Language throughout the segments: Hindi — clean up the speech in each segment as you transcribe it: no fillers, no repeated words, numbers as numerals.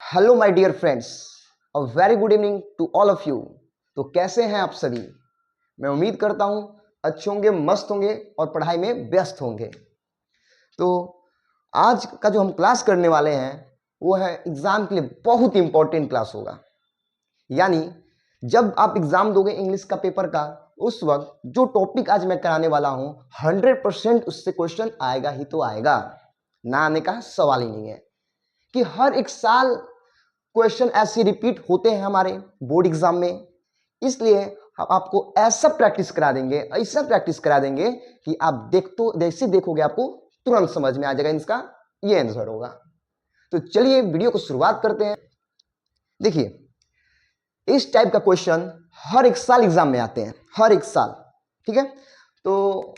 Hello my dear friends, a very good evening to all of you. तो कैसे हैं आप सभी? मैं उम्मीद करता हूं अच्छे होंगे, मस्त होंगे और पढ़ाई में व्यस्त होंगे। तो आज का जो हम क्लास करने वाले हैं वो है एग्जाम के लिए बहुत इंपॉर्टेंट क्लास होगा। यानी जब आप एग्जाम दोगे इंग्लिश का पेपर का, उस वक्त जो टॉपिक आज मैं कराने वाला हूं 100% उससे क्वेश्चन आएगा ही तो आएगा, ना आने का सवाल ही नहीं है। कि हर एक साल क्वेश्चन ऐसे रिपीट होते हैं हमारे बोर्ड एग्जाम में, इसलिए हम आपको ऐसा प्रैक्टिस करा देंगे कि आप जैसे देखोगे आपको तुरंत समझ में आ जाएगा इसका ये आंसर होगा। तो चलिए वीडियो को शुरुआत करते हैं। देखिए, इस टाइप का क्वेश्चन हर एक साल एग्जाम में आते हैं, हर एक साल। ठीक है, तो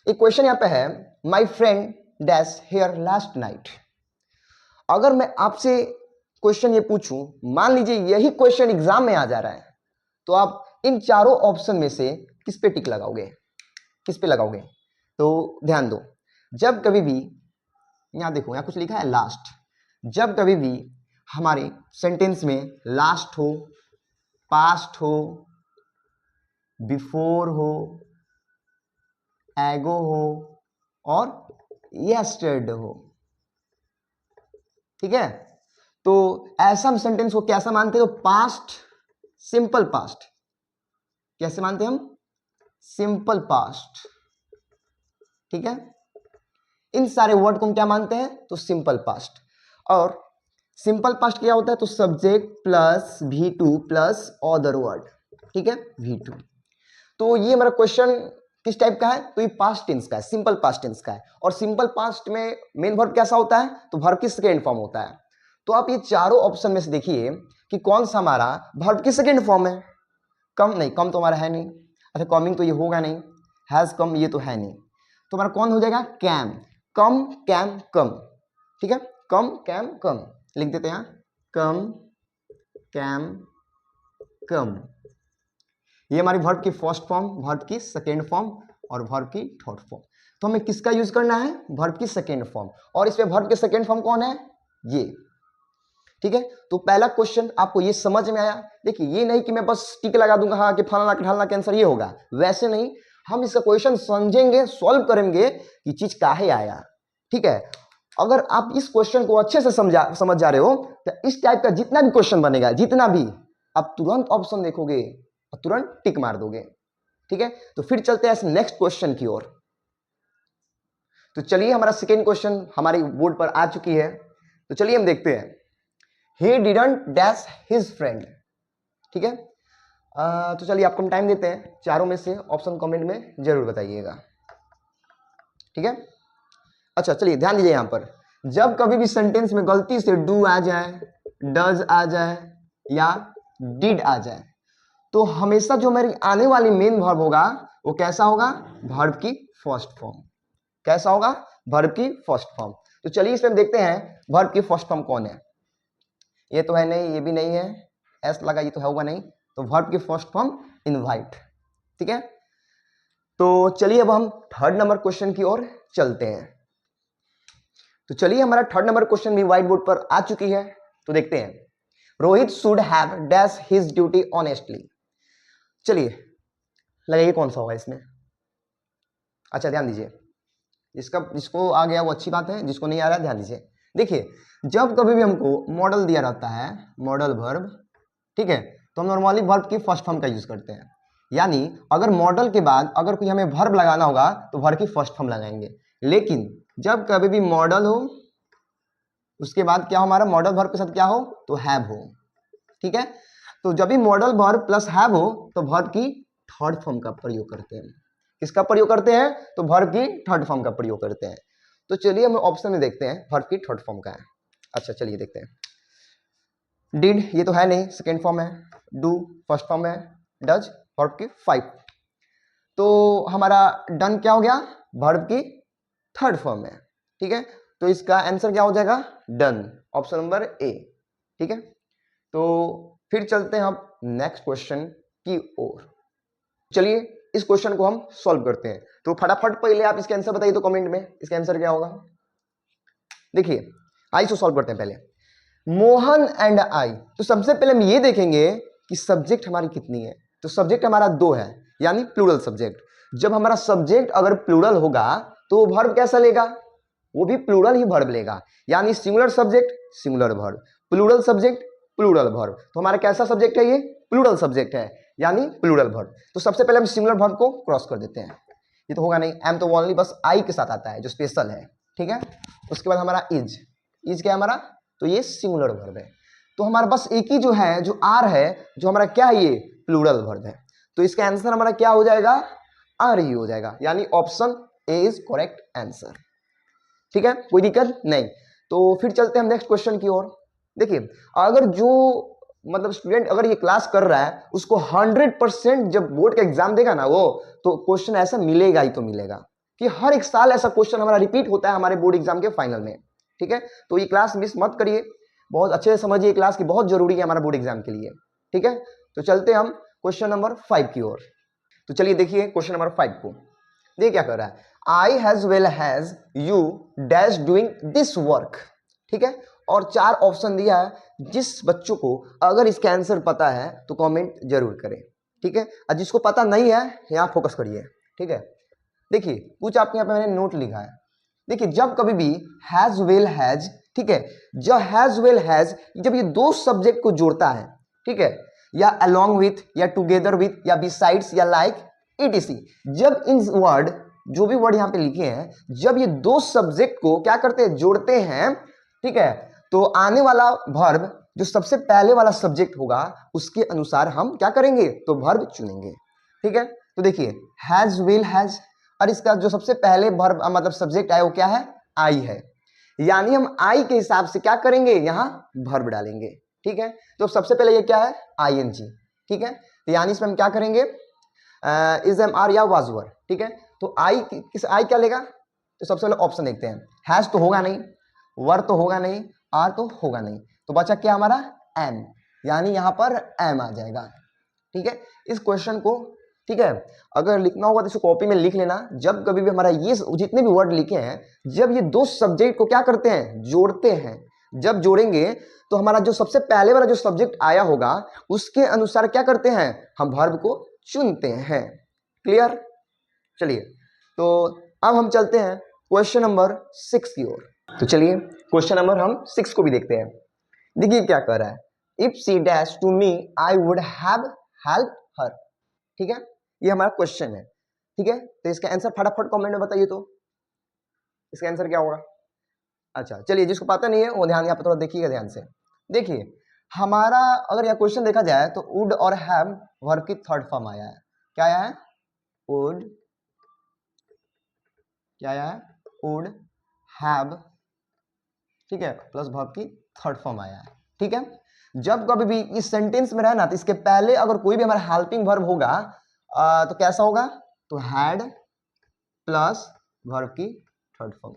एक क्वेश्चन यहां पे है, my friend dash here last night. अगर मैं आपसे क्वेश्चन ये पूछूं, मान लीजिए यही क्वेश्चन एग्जाम में आ जा रहा है, तो आप इन चारों ऑप्शन में से किस पे टिक लगाओगे, किस पे लगाओगे? तो ध्यान दो, जब कभी भी यहां देखो, यहां कुछ लिखा है लास्ट। जब कभी भी हमारे सेंटेंस में लास्ट हो, पास्ट हो, बिफोर हो, एगो हो और यस्टरडे हो, ठीक है, तो ऐसा हम सेंटेंस को कैसा मानते हो? Past, simple past. कैसे मानते हैं हम? Simple past. ठीक है, इन सारे वर्ड को हम क्या मानते हैं? तो सिंपल पास्ट। और सिंपल पास्ट क्या होता है? तो subject plus V2 plus other word. ठीक है, V2। तो ये हमारा क्वेश्चन किस टाइप का है? तो ये पास्ट टेंस का है, सिंपल पास्ट टेंस का है। और सिंपल पास्ट में मेन वर्ब कैसा होता है? तो वर्ब की सेकेंड फॉर्म होता है। तो आप ये चारों ऑप्शन में से देखिए कि कौन सा हमारा वर्ब की सेकेंड फॉर्म है। कम नहीं, कम तो हमारा है नहीं। अच्छा, कमिंग तो ये होगा नहीं, हैज कम ये तो है नहीं, तो हमारा कौन हो जाएगा? कैम। कम, कैम, कम। ठीक है, कम, कैम, कम लिख देते हैं, कम, कैम, कम। ये हमारी वर्ब की फर्स्ट फॉर्म, वर्ब की सेकेंड फॉर्म और वर्ब की थर्ड फॉर्म। तो हमें किसका यूज करना है? वर्ब की सेकेंड फॉर्म। और इसमें वर्ब के सेकेंड फॉर्म कौन है? ये। ठीक है, तो पहला क्वेश्चन आपको ये समझ में आया। देखिए, ये नहीं कि मैं बस टिक लगा दूंगा हाँ कि फलाना ढालना के आंसर ये होगा, वैसे नहीं। हम इसका क्वेश्चन समझेंगे, सॉल्व करेंगे कि चीज काहे आया। ठीक है, अगर आप इस क्वेश्चन को अच्छे से समझ जा रहे हो तो इस टाइप का जितना भी क्वेश्चन बनेगा, जितना भी, आप तुरंत ऑप्शन देखोगे और तुरंत टिक मार दोगे। ठीक है, तो फिर चलते हैं नेक्स्ट क्वेश्चन की ओर। तो चलिए, हमारा सेकेंड क्वेश्चन हमारे बोर्ड पर आ चुकी है। तो चलिए हम देखते हैं, he didn't dash his friend। ठीक है, तो चलिए आपको हम टाइम देते हैं, चारों में से ऑप्शन कमेंट में जरूर बताइएगा। ठीक है, अच्छा चलिए ध्यान दीजिए, यहां पर जब कभी भी सेंटेंस में गलती से डू आ जाए, डज आ जाए या डिड आ जाए, तो हमेशा जो मेरी आने वाली मेन वर्ब होगा वो कैसा होगा? वर्ब की फर्स्ट फॉर्म। कैसा होगा? वर्ब की फर्स्ट फॉर्म। तो चलिए इसमें हम देखते हैं वर्ब की फर्स्ट फॉर्म कौन है। ये तो है नहीं, ये भी नहीं है, एस लगा, ये तो होगा नहीं। तो वर्ब की फर्स्ट फॉर्म इनवाइट। ठीक है, तो चलिए अब हम थर्ड नंबर क्वेश्चन की ओर चलते हैं। तो चलिए, हमारा थर्ड नंबर क्वेश्चन भी व्हाइट बोर्ड पर आ चुकी है। तो देखते हैं, Rohit should have dash his duty honestly. चलिए लगाइए कौन सा होगा इसमें। अच्छा ध्यान दीजिए, जिसको आ गया वो अच्छी बात है, जिसको नहीं आ रहा ध्यान दीजिए। देखिए, जब कभी भी हमको मॉडल दिया रहता है, मॉडल वर्ब, ठीक है, तो हम नॉर्मली वर्ब की फर्स्ट फॉर्म का यूज करते हैं। यानी अगर मॉडल के बाद अगर कोई हमें वर्ब लगाना होगा तो वर्ब की फर्स्ट फॉर्म लगाएंगे। लेकिन जब कभी भी मॉडल हो, उसके बाद क्या हो? हमारा मॉडल वर्ब के साथ क्या हो? तो हैव हो। ठीक है, तो जब भी मॉडल वर्ब प्लस हैव हो तो वर्ब की थर्ड फॉर्म का प्रयोग करते हैं। किसका प्रयोग करते हैं? तो वर्ब की थर्ड फॉर्म का प्रयोग करते हैं। तो चलिए हम ऑप्शन में देखते हैं वर्ब की थर्ड फॉर्म का है। अच्छा चलिए देखते हैं, डिड ये तो है नहीं, सेकेंड फॉर्म है। डू फर्स्ट फॉर्म है। डज वर्ब की 5। तो हमारा डन क्या हो गया? वर्ब की थर्ड फॉर्म है। ठीक है, तो इसका आंसर क्या हो जाएगा? Done, option number A. ठीक है, तो फिर चलते हैं हम नेक्स्ट क्वेश्चन की ओर। चलिए इस क्वेश्चन को हम सॉल्व करते हैं। तो फटाफट पहले आप इसके आंसर बताइए तो कमेंट में, इसका आंसर क्या होगा। देखिए आइए सॉल्व करते हैं पहले। Mohan and I. तो सबसे पहले हम ये देखेंगे कि सब्जेक्ट हमारी कितनी है। तो सब्जेक्ट हमारा 2 है, यानी प्लूरल सब्जेक्ट। जब हमारा सब्जेक्ट अगर प्लूरल होगा तो वो वर्ब कैसा लेगा, वो भी प्लूरल ही वर्ब लेगा, यानी singular subject singular verb, plural subject plural verb. तो हमारा कैसा सब्जेक्ट है, ये प्लूरल सब्जेक्ट है, यानी प्लूरल वर्ब। तो सबसे पहले हम सिंगुलर वर्ब को क्रॉस कर देते हैं, ये तो होगा नहीं, एम तो ओनली बस आई के साथ आता है जो स्पेशल है, ठीक है। उसके बाद हमारा इज, इज क्या है हमारा, तो ये सिंगुलर वर्ब है। तो हमारा बस एक ही जो है, जो आर है, जो हमारा क्या है, ये प्लूरल वर्ब है। तो इसका आंसर हमारा क्या हो जाएगा, आर ही हो जाएगा, यानी option A is correct answer. ठीक है, कोई दिक्कत नहीं। तो फिर चलते हैं हम नेक्स्ट क्वेश्चन की ओर। देखिए, अगर जो मतलब स्टूडेंट अगर ये क्लास कर रहा है उसको 100% जब बोर्ड का एग्जाम देगा ना वो, तो क्वेश्चन ऐसा मिलेगा ही तो मिलेगा, कि हर एक साल ऐसा क्वेश्चन हमारा रिपीट होता है हमारे बोर्ड एग्जाम के फाइनल में। ठीक है, तो ये क्लास मिस मत करिए, बहुत अच्छे से समझिए क्लास की, बहुत जरूरी है हमारा बोर्ड एग्जाम के लिए। ठीक है, तो चलते हम क्वेश्चन नंबर 5 की ओर। तो चलिए देखिए क्वेश्चन नंबर 5 को, देखिए क्या कर रहा है, I has well has you dash doing this work. ठीक है, और 4 ऑप्शन दिया है, जिस बच्चों को अगर इसका आंसर पता है तो कमेंट जरूर करें। ठीक है, और जिसको पता नहीं है यहाँ फोकस करिए। ठीक है, देखिए कुछ आपके यहाँ पे मैंने नोट लिखा है। देखिए, जब कभी भी हैज वेल हैज, ठीक है, जब हैज वेल हैज जब ये 2 सब्जेक्ट को जोड़ता है, ठीक है, या अलोंग विथ या टुगेदर विथ या बिसाइड्स या लाइक etc, जब इन वर्ड, जो भी वर्ड यहाँ पे लिखे हैं, जब ये 2 सब्जेक्ट को क्या करते हैं, जोड़ते हैं, ठीक है, तो आने वाला वर्ब जो सबसे पहले वाला सब्जेक्ट होगा उसके अनुसार हम क्या करेंगे, तो वर्ब चुनेंगे। ठीक है, तो देखिए हैज विल हैज, और इसका जो सबसे पहले वर्ब मतलब सब्जेक्ट आया वो क्या है, आई है, यानी हम आई के हिसाब से क्या करेंगे, यहाँ वर्ब डालेंगे। ठीक है, तो सबसे पहले ये क्या है, आईएनजी। ठीक है, तो यानी इसमें हम क्या करेंगे, इज एम आर या वाज वर। ठीक है, तो आई किस, आई क्या लेगा, तो सबसे पहले ऑप्शन देखते हैं, हैज तो होगा नहीं, वर तो होगा नहीं, आर तो होगा नहीं, तो बचा क्या हमारा, एम, यानी यहां पर एम आ जाएगा। ठीक है, इस क्वेश्चन को, ठीक है, अगर लिखना होगा तो इसको कॉपी में लिख लेना। जब कभी भी हमारा ये जितने भी वर्ड लिखे हैं, जब ये 2 सब्जेक्ट को क्या करते हैं, जोड़ते हैं, जब जोड़ेंगे तो हमारा जो सबसे पहले वाला जो सब्जेक्ट आया होगा उसके अनुसार क्या करते हैं, हम वर्ब को चुनते हैं। क्लियर, चलिए तो अब हम चलते हैं क्वेश्चन नंबर 6 की ओर। तो चलिए क्वेश्चन नंबर हम 6 को भी देखते हैं। देखिए क्या कर रहा है, if she dash to me I would have help her. ठीक है, ये हमारा क्वेश्चन है। ठीक है, तो इसका आंसर फटाफट कमेंट में बताइए, तो इसका आंसर क्या होगा। अच्छा चलिए, जिसको पता नहीं है वो ध्यान यहाँ पर थोड़ा देखिएगा ध्यान से। देखिए हमारा अगर यह क्वेश्चन देखा जाए तो वुड और हैव वर्ब की थर्ड फॉर्म आया है। क्या आया है, वुड, क्या आया है, वुड हैव, ठीक है, प्लस वर्ब की थर्ड फॉर्म आया है। ठीक है, जब कभी भी इस सेंटेंस में रहना तो इसके पहले अगर कोई भी हमारा हेल्पिंग वर्ब होगा तो कैसा होगा, तो हैड प्लस वर्ब की थर्ड फॉर्म।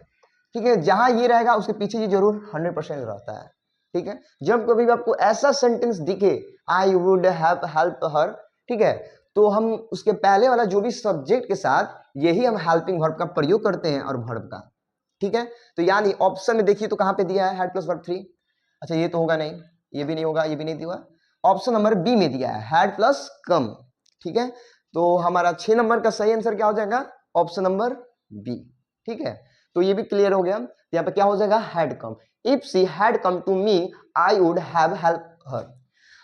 ठीक है, जहां ये रहेगा उसके पीछे ये जरूर 100% रहता है। ठीक है, जब कभी भी आपको ऐसा सेंटेंस दिखे, आई वुड हैव हेल्प हर, ठीक है, तो हम उसके पहले वाला जो भी सब्जेक्ट के साथ यही हम हेल्पिंग वर्ब का प्रयोग करते हैं और वर्ब का। ठीक है, तो यानी ऑप्शन में देखिए तो कहां पे दिया है, हैड प्लस वर्ब 3। अच्छा ये तो होगा नहीं, ये भी नहीं होगा, ये भी नहीं दिया, ऑप्शन नंबर बी में दिया है हैड प्लस कम। ठीक है, तो हमारा 6 नंबर का सही आंसर क्या हो जाएगा, ऑप्शन नंबर बी। ठीक है, तो ये भी क्लियर हो गया। यहाँ पे क्या हो जाएगा, had come, if she had come to me I would have help her,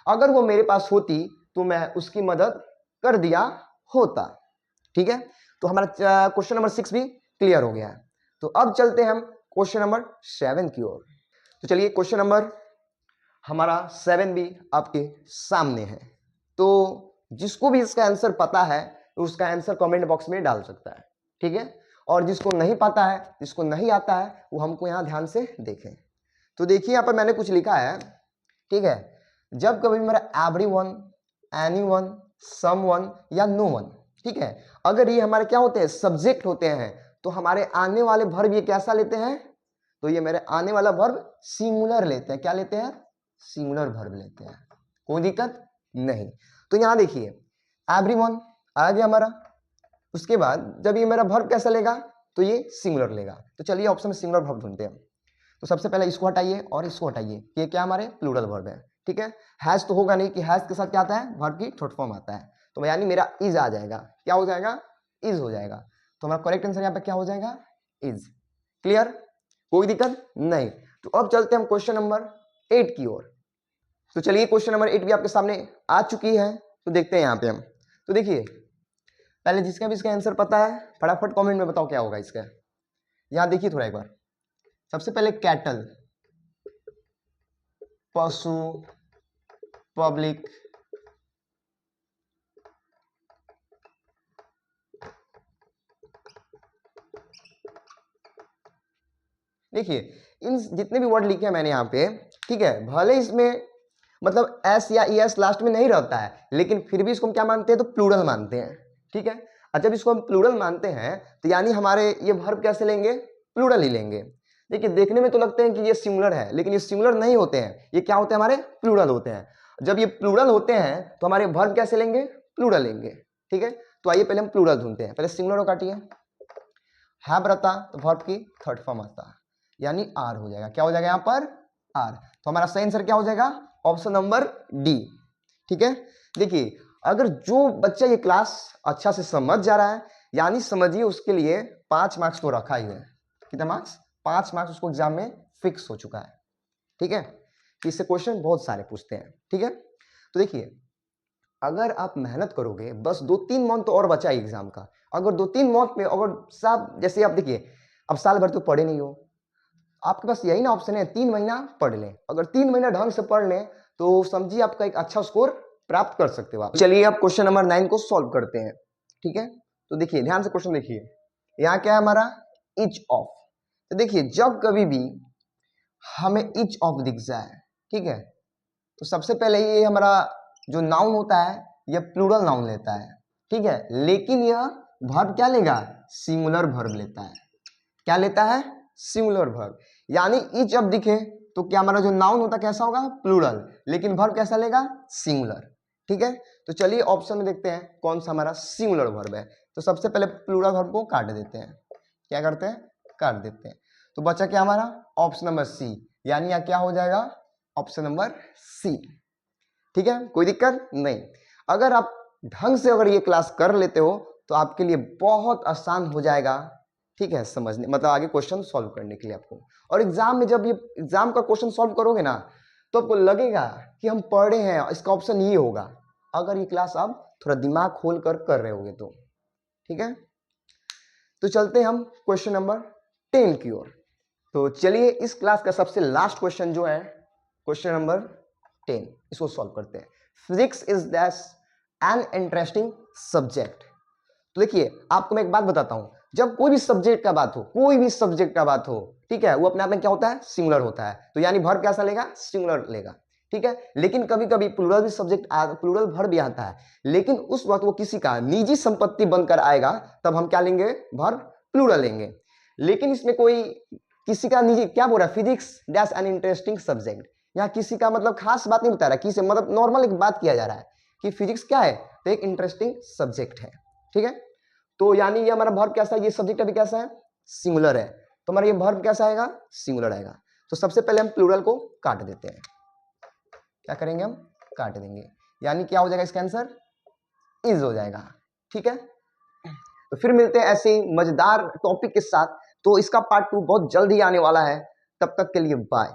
अगर वो मेरे पास होती तो मैं उसकी मदद कर दिया होता। ठीक है, तो हमारा क्वेश्चन नंबर 6 भी क्लियर हो गया है। तो अब चलते हैं हम क्वेश्चन नंबर 7 की ओर। तो चलिए क्वेश्चन नंबर हमारा 7 भी आपके सामने है। तो जिसको भी इसका आंसर पता है उसका आंसर कमेंट बॉक्स में डाल सकता है। ठीक है, और जिसको नहीं पता है, जिसको नहीं आता है, वो हमको यहाँ ध्यान से देखें। तो देखिए यहाँ पर मैंने कुछ लिखा है। ठीक है, जब कभी मेरा एवरीवन, एनीवन, समवन या नो वन, ठीक है, अगर ये हमारे क्या होते हैं, सब्जेक्ट होते हैं, तो हमारे आने वाले वर्ब ये कैसा लेते हैं, तो ये मेरे आने वाला वर्ब सिंगुलर लेते हैं। क्या लेते हैं, सिंगुलर वर्ब लेते हैं, कोई दिक्कत नहीं। तो यहां देखिए एवरीवन आ गया हमारा, उसके बाद जब ये मेरा वर्ब कैसा लेगा, तो ये सिंगुलर लेगा। तो चलिए ऑप्शन में सिंगुलर वर्ब ढूंढते हैं। तो सबसे पहले इसको हटाइए और इसको हटाइए, ये क्या हमारे प्लूरल वर्ब है, ठीक है। हैज तो होगा नहीं कि हैज के साथ क्या आता है, वर्ब की थर्ड फॉर्म आता है, तो यानी मेरा इज आ जाएगा, क्या हो जाएगा, इज हो जाएगा। तो हमारा करेक्ट आंसर यहाँ पे क्या हो जाएगा, इज। क्लियर, कोई दिक्कत नहीं। तो अब चलते हैं हम क्वेश्चन नंबर 8 की ओर। तो चलिए क्वेश्चन नंबर 8 भी आपके सामने आ चुकी है, तो देखते हैं यहाँ पे हम। तो देखिए पहले जिसका भी इसका आंसर पता है फटाफट कमेंट में बताओ क्या होगा इसका। यहाँ देखिए थोड़ा एक बार, सबसे पहले कैटल, पशु, पब्लिक, देखिए इन जितने भी वर्ड लिखे हैं मैंने यहाँ पे, ठीक है, भले इसमें मतलब एस या एस लास्ट में नहीं रहता है, लेकिन फिर भी इसको हम क्या मानते हैं, तो प्लूरल मानते हैं, ठीक है। और जब इसको हम प्लूरल मानते हैं तो यानी हमारे ये वर्ब कैसे लेंगे, प्लूरल ही लेंगे। देखिए देखने में तो लगते हैं कि ये सिंगुलर है, लेकिन ये सिंगुलर नहीं होते हैं, ये क्या होते हैं, हमारे प्लूरल होते हैं। जब ये प्लूरल होते हैं तो हमारे वर्ब कैसे लेंगे, प्लूरल लेंगे, ठीक है। तो आइए पहले हम प्लूरल ढूंढते हैं, पहले सिंगुलर को काटिए, हैव रहता तो वर्ब की थर्ड फॉर्म आता, यानी आर हो जाएगा, क्या हो जाएगा यहाँ पर, आर। तो हमारा सही आंसर क्या हो जाएगा, ऑप्शन नंबर डी, ठीक है। देखिए अगर जो बच्चा ये क्लास अच्छा से समझ जा रहा है, यानी समझिए उसके लिए 5 मार्क्स तो रखा ही है, कितना मार्क्स, 5 मार्क्स उसको एग्जाम में फिक्स हो चुका है, ठीक है। इससे क्वेश्चन बहुत सारे पूछते हैं, ठीक है। तो देखिए अगर आप मेहनत करोगे, बस 2-3 मंथ और बचा है एग्जाम का, अगर 2-3 मंथ में अगर साहब जैसे आप देखिए अब साल भर तो पढ़े नहीं हो, आपके पास यही ना ऑप्शन है 3 महीना पढ़ लें, अगर 3 महीना ढंग से पढ़ लें तो समझिए आपका एक अच्छा स्कोर प्राप्त कर सकते हो आप। चलिए आप क्वेश्चन नंबर 9 को सॉल्व करते हैं, ठीक है। तो देखिए ध्यान से क्वेश्चन देखिए, यहाँ क्या है हमारा, ईच ऑफ। तो देखिए जब कभी भी हमें ईच ऑफ दिख जाए, ठीक है, तो सबसे पहले ये हमारा जो नाउन होता है यह प्लूरल नाउन लेता है, ठीक है, लेकिन यह वर्ब क्या लेगा, सिंगुलर वर्ब लेता है, क्या लेता है, सिंगुलर वर्ब। यानी ईच जब दिखे तो क्या हमारा जो नाउन होता कैसा होगा, प्लूरल, लेकिन वर्ब कैसा लेगा, सिंगुलर, ठीक है। तो चलिए ऑप्शन में देखते हैं कौन सा हमारा सिंगुलर वर्ब है। तो सबसे पहले प्लूरल वर्ब को काट देते हैं, क्या करते हैं, काट देते हैं, तो बचा क्या हमारा, ऑप्शन नंबर सी, यानी यहाँ क्या हो जाएगा, ऑप्शन नंबर सी, ठीक है, कोई दिक्कत नहीं। अगर आप ढंग से अगर ये क्लास कर लेते हो तो आपके लिए बहुत आसान हो जाएगा, ठीक है, समझने मतलब आगे क्वेश्चन सॉल्व करने के लिए आपको। और एग्जाम में जब ये एग्जाम का क्वेश्चन सॉल्व करोगे ना तो आपको लगेगा कि हम पढ़े हैं, इसका ऑप्शन ये होगा, अगर ये क्लास आप थोड़ा दिमाग खोल कर रहे होगे तो, ठीक है। तो चलते हैं हम क्वेश्चन नंबर 10 की ओर। तो चलिए इस क्लास का सबसे लास्ट क्वेश्चन जो है क्वेश्चन नंबर 10, इसको सॉल्व करते हैं। Physics is that an interesting subject. तो देखिए आपको मैं एक बात बताता हूं, जब कोई भी सब्जेक्ट का बात हो, कोई भी सब्जेक्ट का बात हो, ठीक है, वो अपने आप में क्या होता है, सिंगुलर होता है, तो यानी वर्ब कैसा लेगा, सिंगुलर लेगा, ठीक है। लेकिन कभी कभी प्लूरल भी सब्जेक्ट प्लूरल वर्ब भी आता है, लेकिन उस वक्त वो किसी का निजी संपत्ति बनकर आएगा, तब हम क्या लेंगे, वर्ब प्लूरल लेंगे। लेकिन इसमें कोई किसी का निजी क्या बोल रहा है, physics that's an interesting subject, यहाँ किसी का मतलब खास बात नहीं बता रहा, किसी मतलब नॉर्मल एक बात किया जा रहा है कि फिजिक्स क्या है, तो एक इंटरेस्टिंग सब्जेक्ट है, ठीक है। तो यानी ये हमारा वर्ब कैसा है, ये सब्जेक्ट अभी कैसा है, सिंगुलर है, तो हमारा ये वर्ब कैसा आएगा, सिंगुलर आएगा। तो सबसे पहले हम प्लूरल को काट देते हैं, क्या करेंगे हम, काट देंगे, यानी क्या हो जाएगा, इसका आंसर इज हो जाएगा, ठीक है। तो फिर मिलते हैं ऐसे ही मजेदार टॉपिक के साथ, तो इसका पार्ट 2 बहुत जल्द ही आने वाला है, तब तक के लिए बाय।